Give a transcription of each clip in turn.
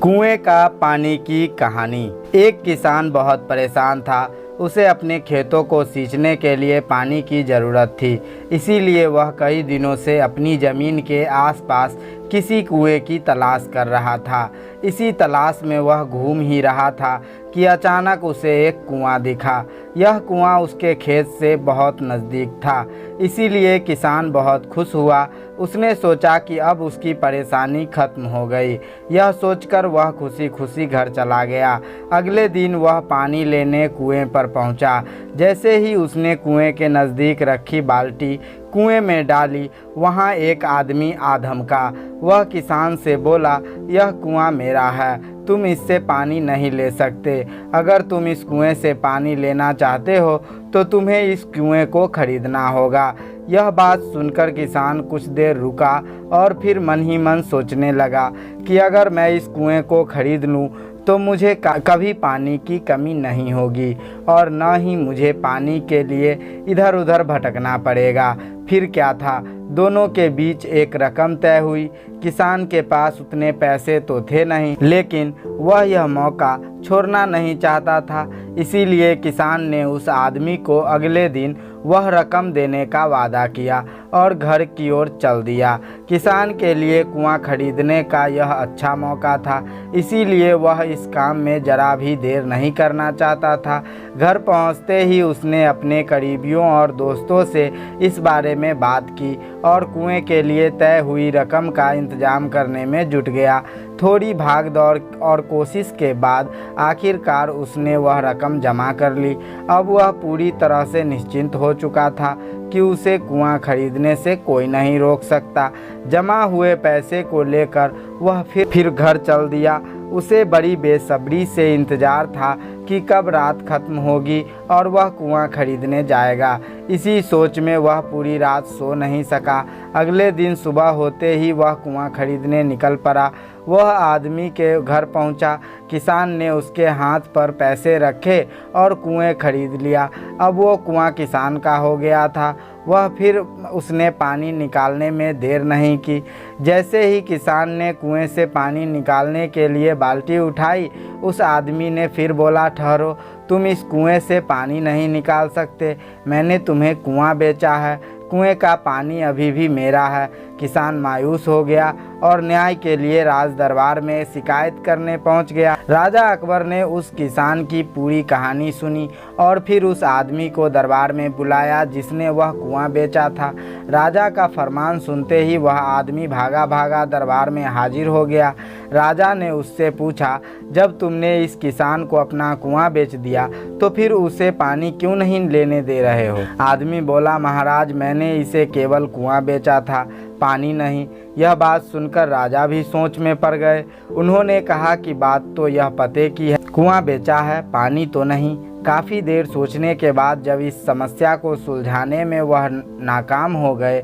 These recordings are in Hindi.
कुएं का पानी की कहानी। एक किसान बहुत परेशान था। उसे अपने खेतों को सींचने के लिए पानी की ज़रूरत थी। इसीलिए वह कई दिनों से अपनी ज़मीन के आसपास किसी कुएं की तलाश कर रहा था। इसी तलाश में वह घूम ही रहा था कि अचानक उसे एक कुआं दिखा। यह कुआं उसके खेत से बहुत नज़दीक था। इसीलिए किसान बहुत खुश हुआ। उसने सोचा कि अब उसकी परेशानी खत्म हो गई। यह सोचकर वह खुशी खुशी घर चला गया। अगले दिन वह पानी लेने कुएं पर पहुंचा। जैसे ही उसने कुएं के नज़दीक रखी बाल्टी कुएं में डाली, वहां एक आदमी आ धमका। वह किसान से बोला, यह कुआं मेरा है, तुम इससे पानी नहीं ले सकते। अगर तुम इस कुएं से पानी लेना चाहते हो तो तुम्हें इस कुएं को खरीदना होगा। यह बात सुनकर किसान कुछ देर रुका और फिर मन ही मन सोचने लगा कि अगर मैं इस कुएं को खरीद लूं तो मुझे कभी पानी की कमी नहीं होगी और न ही मुझे पानी के लिए इधर उधर भटकना पड़ेगा। फिर क्या था, दोनों के बीच एक रकम तय हुई। किसान के पास उतने पैसे तो थे नहीं, लेकिन वह यह मौका छोड़ना नहीं चाहता था। इसीलिए किसान ने उस आदमी को अगले दिन वह रकम देने का वादा किया और घर की ओर चल दिया। किसान के लिए कुआं खरीदने का यह अच्छा मौका था, इसीलिए वह इस काम में जरा भी देर नहीं करना चाहता था। घर पहुंचते ही उसने अपने करीबियों और दोस्तों से इस बारे में बात की और कुएं के लिए तय हुई रकम का इंतजाम करने में जुट गया। थोड़ी भाग दौड़ और कोशिश के बाद आखिरकार उसने वह रकम जमा कर ली। अब वह पूरी तरह से निश्चिंत हो चुका था कि उसे कुआं खरीदने से कोई नहीं रोक सकता। जमा हुए पैसे को लेकर वह फिर घर चल दिया। उसे बड़ी बेसब्री से इंतज़ार था कि कब रात खत्म होगी और वह कुआं खरीदने जाएगा। इसी सोच में वह पूरी रात सो नहीं सका। अगले दिन सुबह होते ही वह कुआं खरीदने निकल पड़ा। वह आदमी के घर पहुंचा। किसान ने उसके हाथ पर पैसे रखे और कुएं खरीद लिया। अब वो कुआं किसान का हो गया था। वह फिर उसने पानी निकालने में देर नहीं की। जैसे ही किसान ने कुएं से पानी निकालने के लिए बाल्टी उठाई, उस आदमी ने फिर बोला, ठहरो, तुम इस कुएं से पानी नहीं निकाल सकते। मैंने तुम्हें कुआं बेचा है, कुएं का पानी अभी भी मेरा है। किसान मायूस हो गया और न्याय के लिए राज दरबार में शिकायत करने पहुंच गया। राजा अकबर ने उस किसान की पूरी कहानी सुनी और फिर उस आदमी को दरबार में बुलाया जिसने वह कुआं बेचा था। राजा का फरमान सुनते ही वह आदमी भागा भागा दरबार में हाजिर हो गया। राजा ने उससे पूछा, जब तुमने इस किसान को अपना कुआं बेच दिया तो फिर उसे पानी क्यों नहीं लेने दे रहे हो? आदमी बोला, महाराज, मैंने इसे केवल कुआं बेचा था, पानी नहीं। यह बात सुनकर राजा भी सोच में पड़ गए। उन्होंने कहा कि बात तो यह पते की है, कुआं बेचा है, पानी तो नहीं। काफ़ी देर सोचने के बाद जब इस समस्या को सुलझाने में वह नाकाम हो गए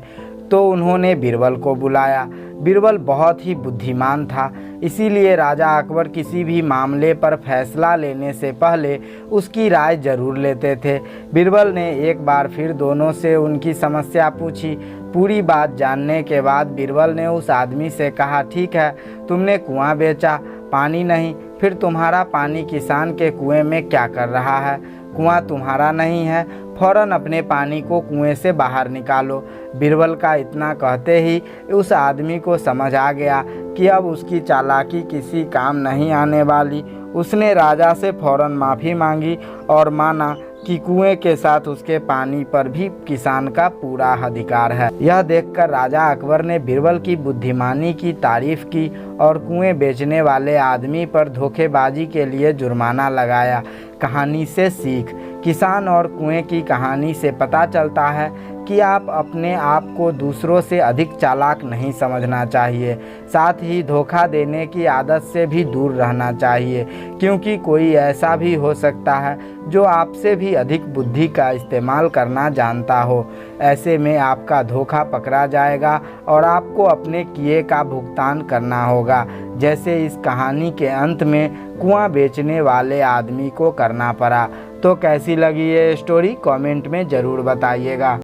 तो उन्होंने बीरबल को बुलाया। बीरबल बहुत ही बुद्धिमान था, इसीलिए राजा अकबर किसी भी मामले पर फैसला लेने से पहले उसकी राय जरूर लेते थे। बीरबल ने एक बार फिर दोनों से उनकी समस्या पूछी। पूरी बात जानने के बाद बीरबल ने उस आदमी से कहा, ठीक है, तुमने कुआं बेचा, पानी नहीं, फिर तुम्हारा पानी किसान के कुएं में क्या कर रहा है? कुआं तुम्हारा नहीं है, फौरन अपने पानी को कुएं से बाहर निकालो। बीरबल का इतना कहते ही उस आदमी को समझ आ गया कि अब उसकी चालाकी किसी काम नहीं आने वाली। उसने राजा से फौरन माफ़ी मांगी और माना कि कुएं के साथ उसके पानी पर भी किसान का पूरा अधिकार है। यह देखकर राजा अकबर ने बीरबल की बुद्धिमानी की तारीफ की और कुएं बेचने वाले आदमी पर धोखेबाजी के लिए जुर्माना लगाया। कहानी से सीख। किसान और कुएं की कहानी से पता चलता है कि आप अपने आप को दूसरों से अधिक चालाक नहीं समझना चाहिए। साथ ही धोखा देने की आदत से भी दूर रहना चाहिए, क्योंकि कोई ऐसा भी हो सकता है जो आपसे भी अधिक बुद्धि का इस्तेमाल करना जानता हो। ऐसे में आपका धोखा पकड़ा जाएगा और आपको अपने किए का भुगतान करना होगा, जैसे इस कहानी के अंत में कुआं बेचने वाले आदमी को करना पड़ा। तो कैसी लगी ये स्टोरी कमेंट में ज़रूर बताइएगा।